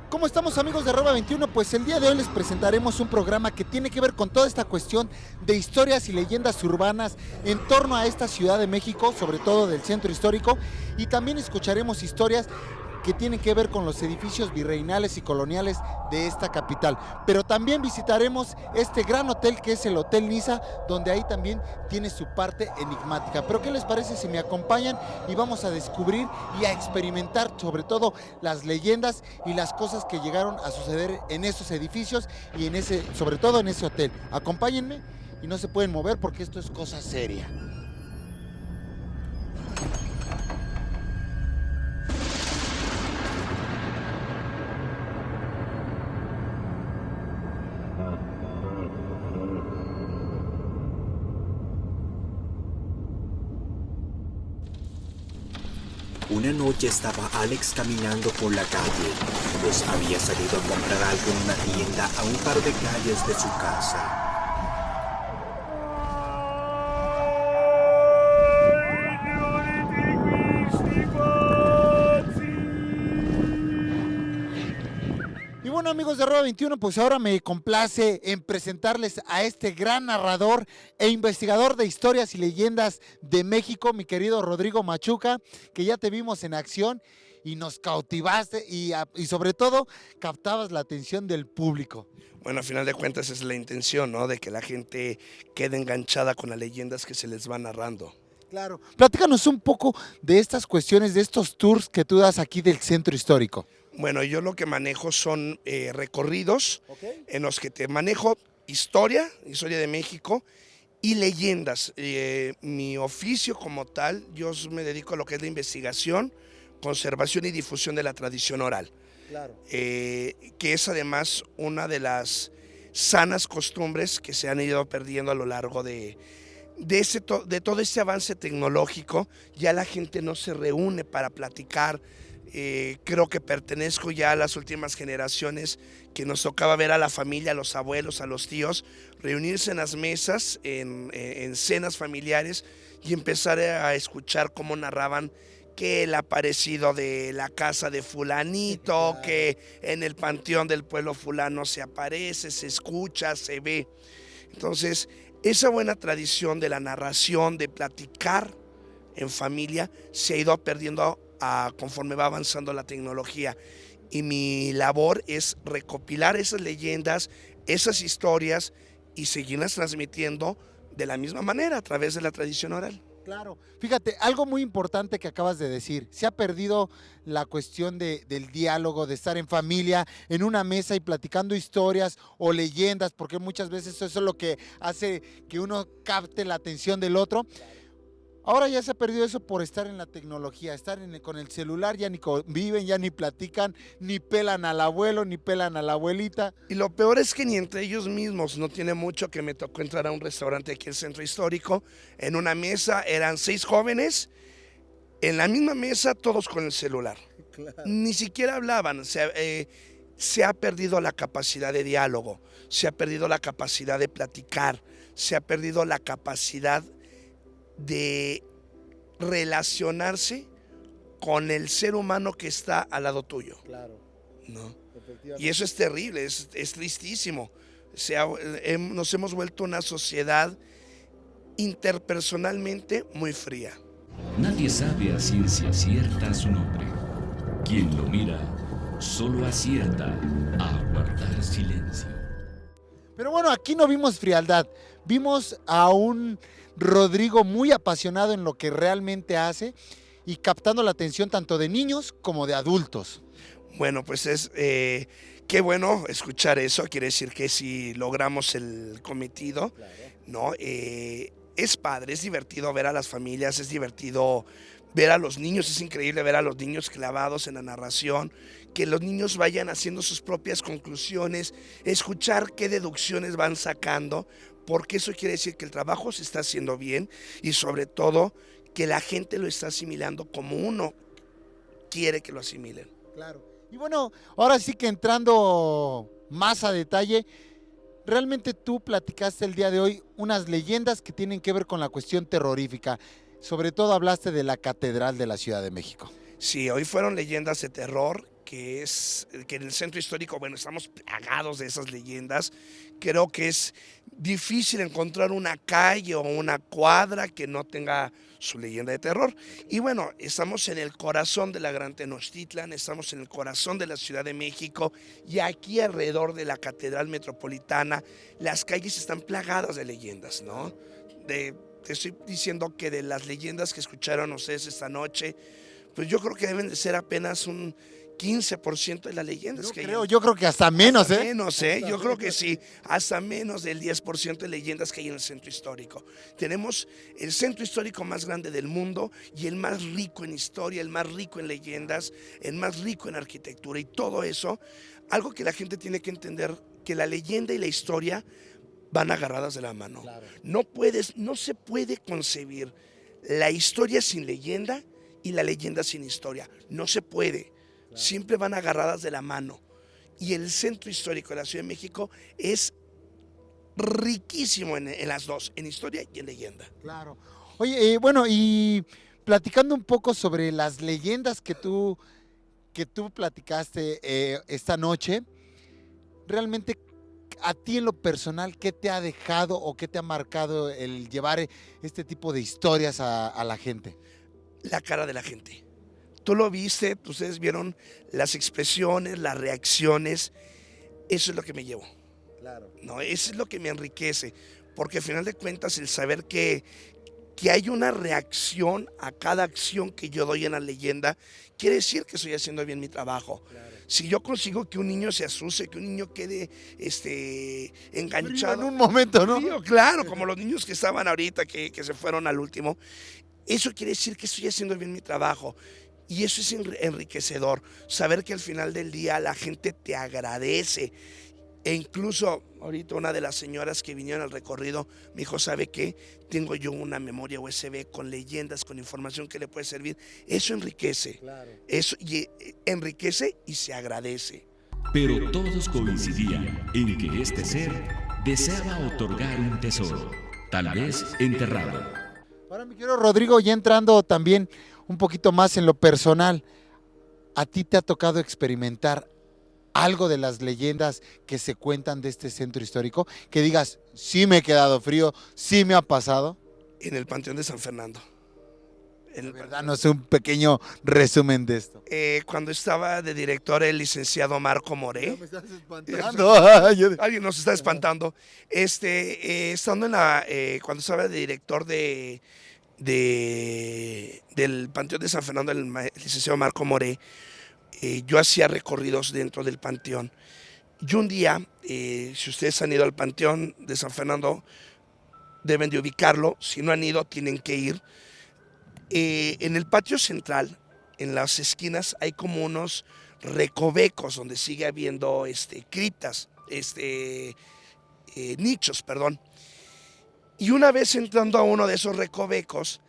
¿Cómo estamos, amigos de Arroba 21? Pues el día de hoy les presentaremos un programa que tiene que ver con toda esta cuestión de historias y leyendas urbanas en torno a esta Ciudad de México, sobre todo del centro histórico, y también escucharemos historias que tienen que ver con los edificios virreinales y coloniales de esta capital. Pero también visitaremos este gran hotel que es el Hotel Niza, donde ahí también tiene su parte enigmática. Pero ¿qué les parece si me acompañan y vamos a descubrir y a experimentar sobre todo las leyendas y las cosas que llegaron a suceder en esos edificios y sobre todo en ese hotel? Acompáñenme y no se pueden mover porque esto es cosa seria. Una noche estaba Alex caminando por la calle, pues había salido a comprar algo en una tienda a un par de calles de su casa. Y bueno, amigos de Arroba 21, pues ahora me complace en presentarles a este gran narrador e investigador de historias y leyendas de México, mi querido Rodrigo Machuca, que ya te vimos en acción y nos cautivaste y sobre todo captabas la atención del público. Bueno, a final de cuentas es la intención, ¿no? De que la gente quede enganchada con las leyendas que se les va narrando. Claro. Platícanos un poco de estas cuestiones, de estos tours que tú das aquí del centro histórico. Bueno, yo lo que manejo son recorridos en los que te manejo historia de México y leyendas. Mi oficio como tal, yo me dedico a lo que es la investigación, conservación y difusión de la tradición oral. Claro. Que es además una de las sanas costumbres que se han ido perdiendo a lo largo de todo este avance tecnológico. Ya la gente no se reúne para platicar. Creo que pertenezco ya a las últimas generaciones que nos tocaba ver a la familia, a los abuelos, a los tíos, reunirse en las mesas, en cenas familiares y empezar a escuchar cómo narraban que el aparecido de la casa de fulanito, que en el panteón del pueblo fulano se aparece, se escucha, se ve. Entonces, esa buena tradición de la narración, de platicar en familia, se ha ido perdiendo conforme va avanzando la tecnología. Y mi labor es recopilar esas leyendas, esas historias y seguirlas transmitiendo de la misma manera a través de la tradición oral. Claro, fíjate, algo muy importante que acabas de decir, se ha perdido la cuestión del diálogo, de estar en familia, en una mesa y platicando historias o leyendas, porque muchas veces eso es lo que hace que uno capte la atención del otro. Ahora ya se ha perdido eso por estar en la tecnología, con el celular, ya ni conviven, ya ni platican, ni pelan al abuelo, ni pelan a la abuelita. Y lo peor es que ni entre ellos mismos. No tiene mucho que me tocó entrar a un restaurante aquí en el centro histórico. En una mesa eran 6 jóvenes, en la misma mesa todos con el celular. Claro. Ni siquiera hablaban. Se ha perdido la capacidad de diálogo, se ha perdido la capacidad de platicar, se ha perdido la capacidad de relacionarse con el ser humano que está al lado tuyo. Claro. ¿No? Y eso es terrible, es tristísimo. Nos hemos vuelto una sociedad interpersonalmente muy fría. Nadie sabe a ciencia cierta su nombre. Quien lo mira solo acierta a guardar silencio. Pero bueno, aquí no vimos frialdad, vimos a un Rodrigo muy apasionado en lo que realmente hace y captando la atención tanto de niños como de adultos. Bueno, pues qué bueno escuchar eso, quiere decir que si logramos el cometido, claro, ¿no? Es padre, es divertido ver a las familias, es divertido ver a los niños, es increíble ver a los niños clavados en la narración, que los niños vayan haciendo sus propias conclusiones, escuchar qué deducciones van sacando, porque eso quiere decir que el trabajo se está haciendo bien y sobre todo que la gente lo está asimilando como uno quiere que lo asimilen. Claro. Y bueno, ahora sí que entrando más a detalle, realmente tú platicaste el día de hoy unas leyendas que tienen que ver con la cuestión terrorífica. Sobre todo hablaste de la Catedral de la Ciudad de México. Sí, hoy fueron leyendas de terror, que en el centro histórico, bueno, estamos plagados de esas leyendas. Creo que es difícil encontrar una calle o una cuadra que no tenga su leyenda de terror. Y bueno, estamos en el corazón de la Gran Tenochtitlan, estamos en el corazón de la Ciudad de México y aquí alrededor de la Catedral Metropolitana, las calles están plagadas de leyendas, ¿no? Te estoy diciendo que de las leyendas que escucharon ustedes esta noche, pues yo creo que deben de ser apenas un 15% de las leyendas que hay. Yo creo que hasta menos, Hasta menos, ¿eh? Yo creo que sí, hasta menos del 10% de leyendas que hay en el centro histórico. Tenemos el centro histórico más grande del mundo y el más rico en historia, el más rico en leyendas, el más rico en arquitectura y todo eso. Algo que la gente tiene que entender, que la leyenda y la historia van agarradas de la mano. Claro. No se puede concebir la historia sin leyenda y la leyenda sin historia. No se puede. Claro. Siempre van agarradas de la mano. Y el centro histórico de la Ciudad de México es riquísimo en las dos, en historia y en leyenda. Claro. Oye, bueno, y platicando un poco sobre las leyendas que tú platicaste esta noche, realmente a ti en lo personal, ¿qué te ha dejado o qué te ha marcado el llevar este tipo de historias a la gente? La cara de la gente. Tú lo viste, ustedes vieron las expresiones, las reacciones. Eso es lo que me llevo. Claro. No, eso es lo que me enriquece, porque al final de cuentas el saber que hay una reacción a cada acción que yo doy en la leyenda, quiere decir que estoy haciendo bien mi trabajo. Claro. Si yo consigo que un niño se asuste, que un niño quede enganchado. En un momento, ¿no? Frío, claro, como los niños que estaban ahorita, que se fueron al último. Eso quiere decir que estoy haciendo bien mi trabajo. Y eso es enriquecedor, saber que al final del día la gente te agradece. E incluso ahorita una de las señoras que vinieron al recorrido me dijo, ¿sabe qué? Tengo yo una memoria USB con leyendas, con información que le puede servir. Eso enriquece. Claro. Eso enriquece y se agradece. Pero todos coincidían en que este ser deseaba otorgar un tesoro, tal vez enterrado. Ahora, mi querido Rodrigo, ya entrando también un poquito más en lo personal, ¿a ti te ha tocado experimentar algo de las leyendas que se cuentan de este centro histórico? Que digas, sí me he quedado frío, sí me ha pasado. En el Panteón de San Fernando. De verdad, no sé, un pequeño resumen de esto. Cuando estaba de director el licenciado Marco Moré. Me estás espantando. Alguien nos está espantando. Estando cuando estaba de director del Panteón de San Fernando, el licenciado Marco Moré, yo hacía recorridos dentro del panteón. Y un día, si ustedes han ido al Panteón de San Fernando, deben de ubicarlo. Si no han ido, tienen que ir. En el patio central, en las esquinas, hay como unos recovecos donde sigue habiendo criptas, nichos, perdón. Y una vez entrando a uno de esos recovecos,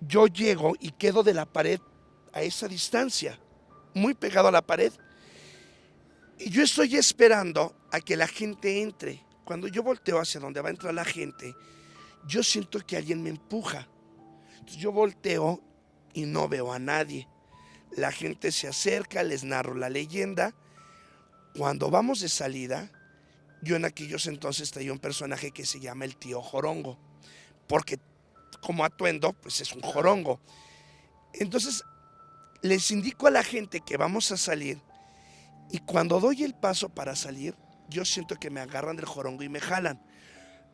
yo llego y quedo de la pared a esa distancia, muy pegado a la pared. Y yo estoy esperando a que la gente entre. Cuando yo volteo hacia donde va a entrar la gente, yo siento que alguien me empuja. Entonces yo volteo y no veo a nadie. La gente se acerca, les narro la leyenda. Cuando vamos de salida, yo en aquellos entonces traía un personaje que se llama el tío Jorongo, porque como atuendo, pues es un jorongo. Entonces les indico a la gente que vamos a salir y cuando doy el paso para salir, yo siento que me agarran del jorongo y me jalan.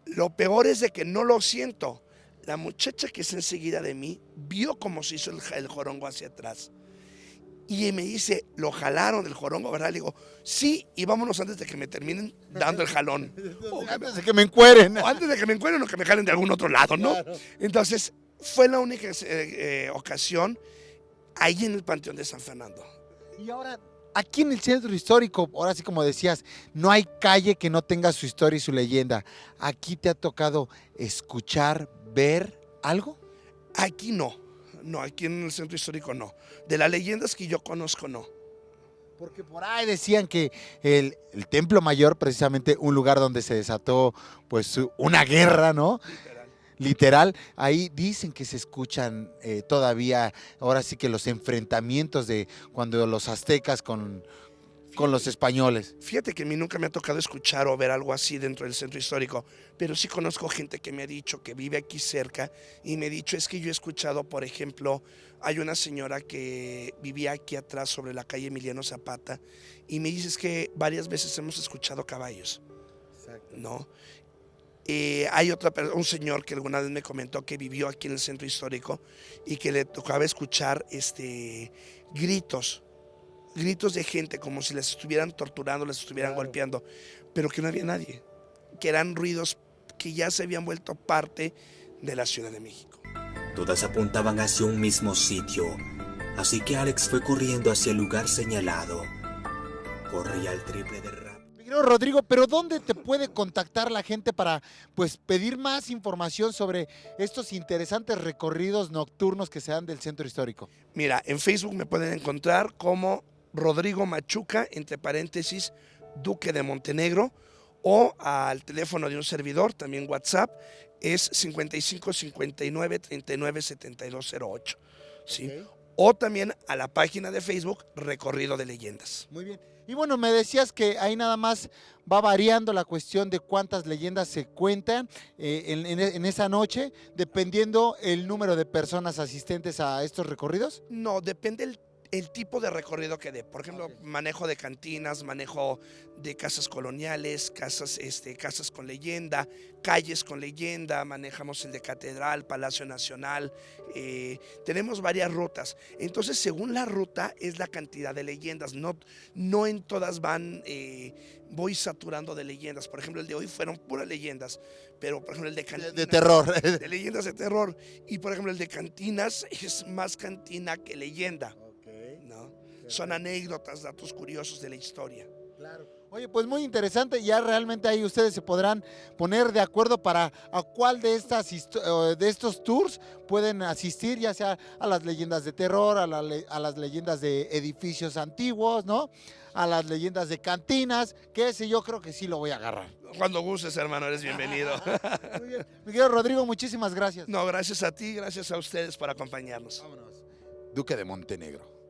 Lo peor es de que no lo siento. La muchacha que está enseguida de mí vio cómo se hizo el jorongo hacia atrás. Y me dice, ¿lo jalaron del jorongo, verdad? Le digo, sí, y vámonos antes de que me terminen dando el jalón. Antes de que me encueren. O antes de que me encueren o que me jalen de algún otro lado, ¿no? Claro. Entonces, fue la única ocasión ahí en el Panteón de San Fernando. Y ahora, aquí en el centro histórico, ahora sí como decías, no hay calle que no tenga su historia y su leyenda. ¿Aquí te ha tocado escuchar, ver algo? Aquí no, aquí en el centro histórico no. De las leyendas que yo conozco, no. Porque por ahí decían que el Templo Mayor, precisamente un lugar donde se desató pues una guerra, ¿no? Literal, ahí dicen que se escuchan todavía, ahora sí que los enfrentamientos de cuando los aztecas con los españoles. Fíjate que a mí nunca me ha tocado escuchar o ver algo así dentro del centro histórico, pero sí conozco gente que me ha dicho que vive aquí cerca y me ha dicho, es que yo he escuchado, por ejemplo, hay una señora que vivía aquí atrás sobre la calle Emiliano Zapata y me dice es que varias veces hemos escuchado caballos, ¿no? Hay un señor que alguna vez me comentó que vivió aquí en el centro histórico y que le tocaba escuchar gritos de gente como si les estuvieran torturando, les estuvieran golpeando, pero que no había nadie, que eran ruidos que ya se habían vuelto parte de la Ciudad de México. Todas apuntaban hacia un mismo sitio, así que Alex fue corriendo hacia el lugar señalado. Corría al triple de rápido. Mi querido Rodrigo, pero ¿dónde te puede contactar la gente para pues pedir más información sobre estos interesantes recorridos nocturnos que se dan del centro histórico? Mira, en Facebook me pueden encontrar como Rodrigo Machuca, entre paréntesis, Duque de Montenegro, o al teléfono de un servidor, también WhatsApp, es 55 59 39 72 08, ¿sí? Okay. O también a la página de Facebook Recorrido de Leyendas. Muy bien. Y bueno, me decías que ahí nada más va variando la cuestión de cuántas leyendas se cuentan en esa noche, dependiendo el número de personas asistentes a estos recorridos. No, depende el tipo de recorrido que dé. Por ejemplo, manejo de cantinas, manejo de casas coloniales, casas con leyenda, calles con leyenda, manejamos el de Catedral, Palacio Nacional, tenemos varias rutas. Entonces, según la ruta es la cantidad de leyendas, no en todas voy saturando de leyendas. Por ejemplo, el de hoy fueron puras leyendas, pero por ejemplo el de cantinas, de terror. De leyendas de terror. Y por ejemplo el de cantinas es más cantina que leyenda. ¿No? Son anécdotas, datos curiosos de la historia. Claro. Oye, pues muy interesante, ya realmente ahí ustedes se podrán poner de acuerdo para a cuál de estos tours pueden asistir, ya sea a las leyendas de terror, a las leyendas de edificios antiguos, ¿no? A las leyendas de cantinas, que ese yo creo que sí lo voy a agarrar. Cuando gustes, hermano, eres bienvenido. Muy bien. Mi querido Rodrigo, muchísimas gracias. No, gracias a ti, gracias a ustedes por acompañarnos. Vámonos. Duque de Montenegro.